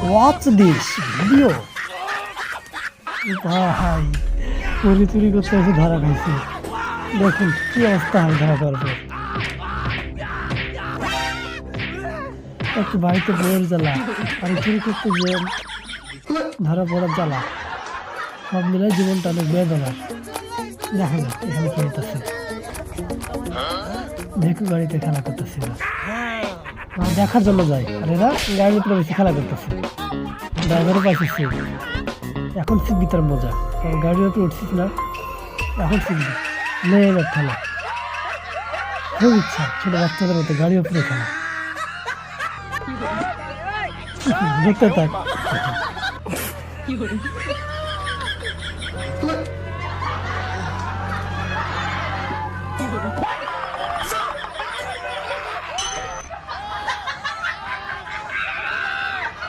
Watch this video. ভাই চুরি চুরি করতে এসে ধরা খাইছে, দেখুন কি অবস্থা হয় ধরা পড়ার পর। একটু বাড়িতে বইয়ের জ্বালা আর চুরি করতে যে ধরা পড়ার জ্বালা, সব মিলে জীবনটা অনেক বেদনার। দেখা যাক এখানে কি হইতেছে। দেখু গাড়িতে খেলা করতেছিল, দেখার জন্য যায় আর এরা গাড়ির উপরে বেশি খেলা করতেছে। ড্রাইভারও পাইতেছে, এখন শিখবি তার মজা, কারণ গাড়ির উপরে উঠছিস না, এখন শিখবি। নে এবার খেলা, খুব ইচ্ছা ছোট বাচ্চাদের মতো গাড়ির উপরে খেলা। দেখতে থাক।